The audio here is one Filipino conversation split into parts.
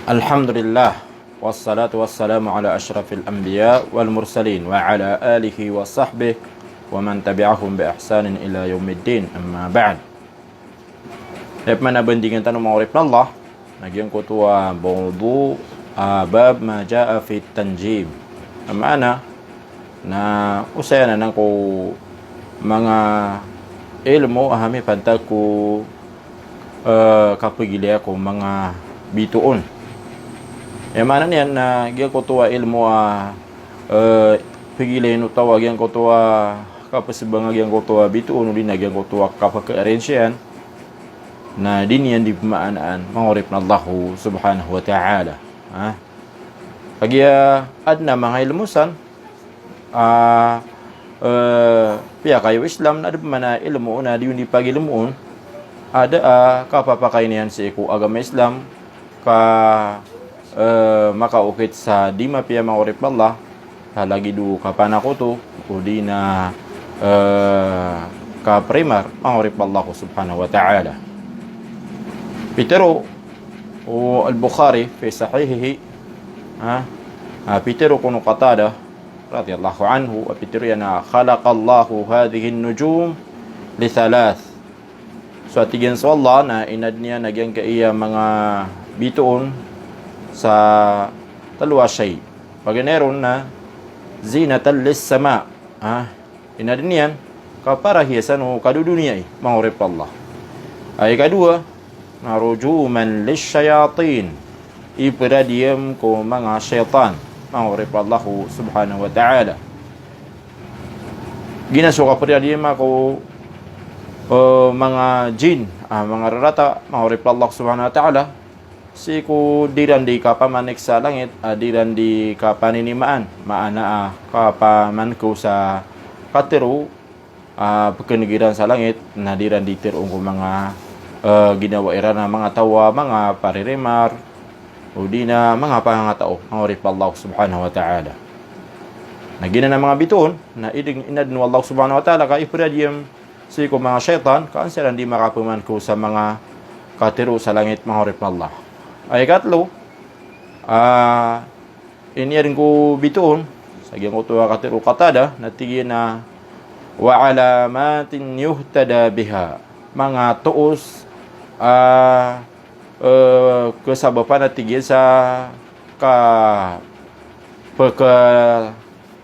Alhamdulillah wassalatu wassalamu ala asyrafil anbiya wal mursalin wa ala alihi wa sahbihi wa man tabi'ahum bi ihsanin ila yaumiddin, amma ba'd. Dapat mana bandingan tanong mga orif na Allah nagyang kutuwa mawdu bab ma jaa fi tanjim, amana na usaya na nang ko mga ilmu ahami pantag ko kapigili ako mga bituon. Mana niyan na gyang kutuwa ilmu pigilin utawa gyang kutuwa kapasibang gyang kutuwa bituon uli na gyang kutuwa kapaka-arrangean na din yan di pemaanaan mangurip na Allah subhanahu wa ta'ala. Pagi adna mga ilmusan pia kayo Islam na ada mana ilmu na di pag ilmuon ada kapapakainihan sa iku agama Islam ka makaukit sa di mapia mangurip na Allah halagi du kapanakuto o di na ka primar mangurip na Allah subhanahu wa ta'ala. Pitero o al-Bukhari fi sahihihi Pitero kuno Qatada radhiyallahu anhu pitero yana khalaqallahu hadhihi an-nujum li thalath. So atigan sa Allah na inad niya nagyang kaiya mga bituon sa talwa shay. Paganeron na zinatan lis-sama. Inad niyan kapara hiasan o kadudunia mangurip Allah. Ay kadua narujuman lisyayatin iperadiam ko mga syaitan mangurip Allah subhanahu wa ta'ala. Ginasuka peradiam ako mga jin mga rarata mangurip Allah subhanahu wa ta'ala si ko diran di kapamanik sa langit diran di kapaninimaan maana kapaman ko sa katero pagkanigiran sa langit na diran di tirong ko mga ginawa ira na mga tawa, mga paririmar o di na mga pangatao ang urip Allah subhanahu wa ta'ala. Nagina na mga bituon na inad ng Allah subhanahu wa ta'ala ka ipradiam si ko mga syaitan kaansiran di makapaman ko sa mga katiro sa langit mga urip Allah. Ay katlo iniyarin ko bituon sa giyang kutuwa katiro Qatada na tigin na wa alamatin yuhtada biha mga tuos kesabapan na tigil sa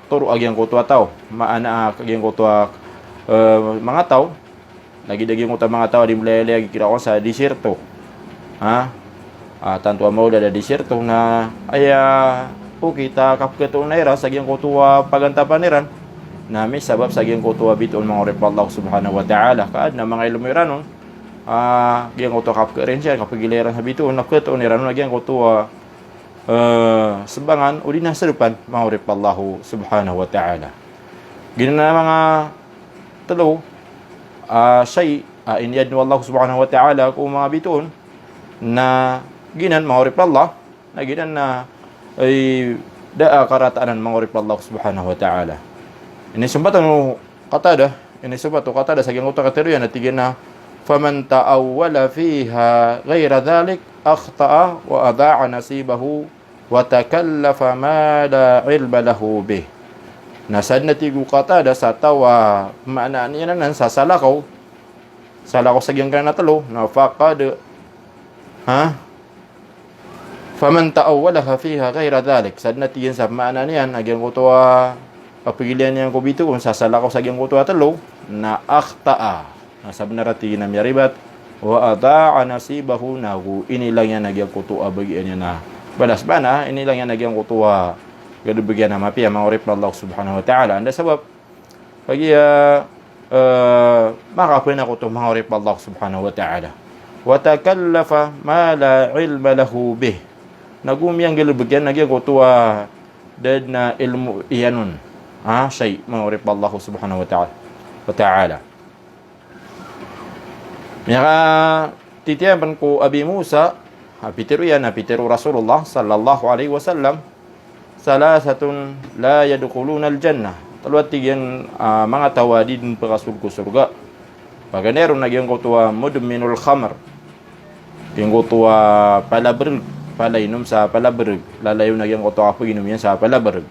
turo agyang kutuwa tao maana agyang kutuwa mga tao lagi-lagi kutuwa mga tao di mulai kira ko sa disyerto tanto amaw da disyerto na aya kita kapketong naira sa agyang kutuwa pagantapan na may sabab sa agyang kutuwa biton mga urip Allah subhanahu wa ta'ala kaad na mga ilumiranon gyang kutuwa kapka-arrangean kapagiliran habituon nakketo niranon gyang kutuwa sebangan uli na sa depan mga urip Allah subhanahu wa ta'ala. Gina na mga talo say iniyad ni Allah subhanahu wa ta'ala kung mga bituon na ginan mga urip Allah na ginan na ay daa karataanan mga urip Allah subhanahu wa ta'ala. Ini sumbatan Qatada sa gyang kutuwa kateruyan na tigin na faman ta'awwala fiha ghayra dhalik akhta'a wa adha'a nasibahu wa takallafa ma la ilma lahu bih. Nasad na tigu Qatada sa tawa maanaan niya nan sa salakaw sa gyang kana talo na faqad faman ta'awwalaha fiha ghayra dhalik sad na tigin sa maanaan niyan gyang kutuwa kapilian niya ko bito kung sa gyang kutuwa talo na akhta'a nasab na rati na miyaribat wa ada'a nasibahu nagu inilang yan nagyang kutuwa bagian niya na balas bana inilang yan nagyang kutuwa gadubigyan na mapia mangurip na Allah subhanahu wa ta'ala. Anda sabab pagi makapin ako ito mangurip na Allah subhanahu wa ta'ala wa takallafa ma la ilma lahu bih nagumiyang gadubigyan nagyang kutuwa dad na ilmu iyanun shay mangurip na Allah subhanahu wa ta'ala. Maka titiyapan ko Abi Musa pitiro yan pitiro Rasulullah sallallahu alaihi wasallam salasatun la yadkhuluna al-jannah talwat tigyan mga tawadin pagasul ko surga paganeron nagyang kutuwa mudminul khamr yung kutuwa palabril palainom sa palaberg, lalayo nagyang kuto kapaginom yan sa palaberg.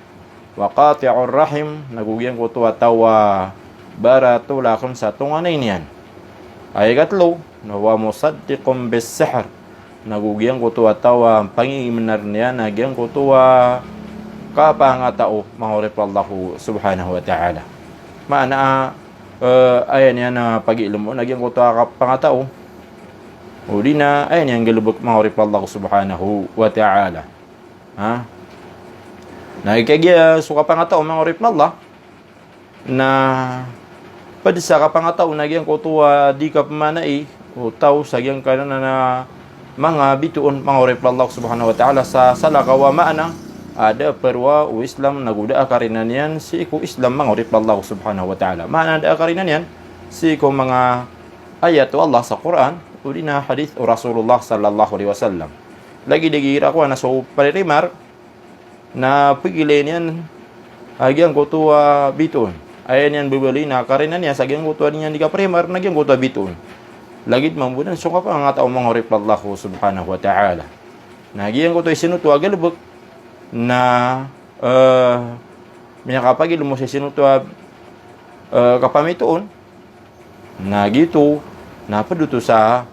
Wa qati'ur rahim, nagugyang kuto atawa barato lakon sa tunganay niyan. Ay katlo, wa musaddiqum bis sihr, nagugyang kuto atawa pangiiminar niya nagyang kuto kapangatao mahorip Allahu subhanahu wa ta'ala. Maana ayan yan na pag-iilom mo nagyang kuto kapangatao. Uli na, ayan yung galubok mahorip Allah subhanahu wa ta'ala. Ha? Nakikagya, so kapangataw, mahorip na Allah, na pwede sa kapangataw, nagyang kutuwa, di ka pamanai, o tao, sagyang ka na mga bituon, mahorip Allah subhanahu wa ta'ala, sa salakawa maana, ada perwa o Islam, naguda akarinan yan, si iku Islam, mahorip Allah subhanahu wa ta'ala. Maana ada akarinan yan, si iku mga ayat Allah sa Quran, uli na hadith o Rasulullah sallallahu alaihi wasallam. Lagi digira ko na so parimar na pigilin yan agyang kutuwa biton. Ayan yan bibili na karinan niya sa agyang kutuwa niya di ka parimar na agyang kutuwa biton. Lagit mambunan so ka pa nga tao mga horip Allah subhanahu wa ta'ala. Na agyang kutuwa sinutwa galubok na minakapagil mo sa sinutwa kapamitoon na gito napaduto sa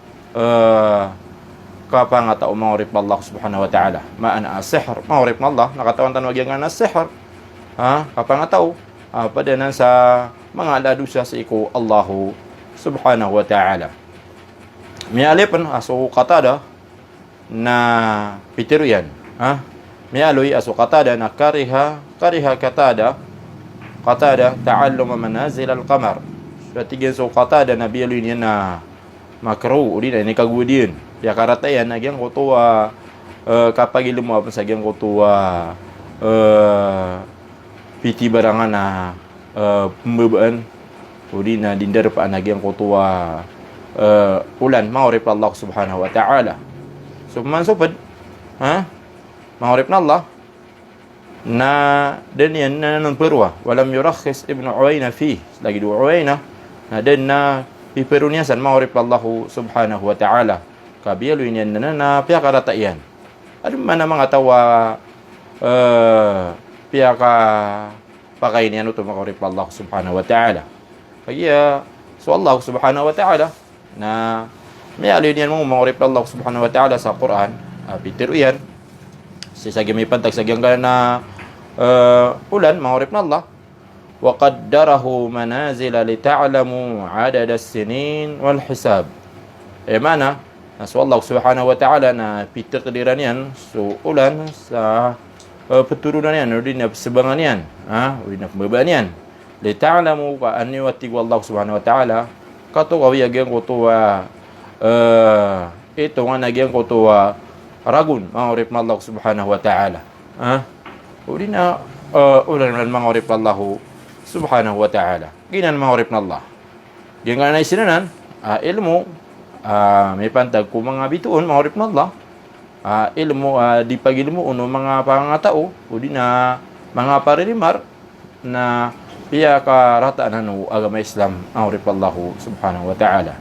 kapangatao mahorip Allah subhanahu wa ta'ala. Maana as-sihr, mahorip Allah, nakatawan tanwag yung nga as-sihr. Kapangatao, padanan sa mga aladusa sa iko Allahu subhanahu wa ta'ala. May alipan, aso katada na pitiro yan. May aloy, aso katada na kariha katada ta'alluma manazil al-qamar. So, tigyan so katada na biyaloy niya na makro uli na ini kagudin ya karatayan nagyang kutuwa kapag ilumo sa gyang kutuwa piti barangan na pembebaan uli na dindar pa nagyang kutuwa ulan mahorip Allah subhanahu wa ta'ala. So mansupad mahorip na Allah na dan yan na perwa walam yurakhis Ibn Uwayna fi lagi dua Uwayna na dan na piperuniasan mahorip Allah subhanahu wa ta'ala. Kabiyaluin yan na piyaka yan. Ano man ang mga tawa piyaka pakain yan ito mahorip Allah subhanahu wa ta'ala. Kaya so Allah subhanahu wa ta'ala na may alin yan mo mahorip Allah subhanahu wa ta'ala sa Quran. Pitiru yan. Sisagi may pantag sagyang ka na ulan mahorip na Allah. وَقَدَّرَهُ مَنَازِلَ لِتَعْلَمُوا عَدَدَ السِّنِينَ وَالْحِسَابِ. Mana? So Allah subhanahu wa ta'ala na pitakdiran yan. So ulan sa peturunan yan. Udi na sebangan yan. Udi na pembebaan yan. لِتَعْلَمُوا كَأَنِّي وَاتِّقُوا Allah subhanahu wa ta'ala. Kato kawi agyang kutuwa ito nga nagyang kutuwa ragun. Mahorip na Allah subhanahu wa ta'ala. Udi na ulan na mahorip Allah subhanahu wa ta'ala. Ginan mahorip na Allah. Ginan na isinanan, ilmu, may pantag ko mga bituon, mahorip na Allah. Ilmu, di pag-ilmu, mga pangatao, o di na mga paririmar, na piya ka rataan agama Islam, mahorip Allah subhanahu wa ta'ala.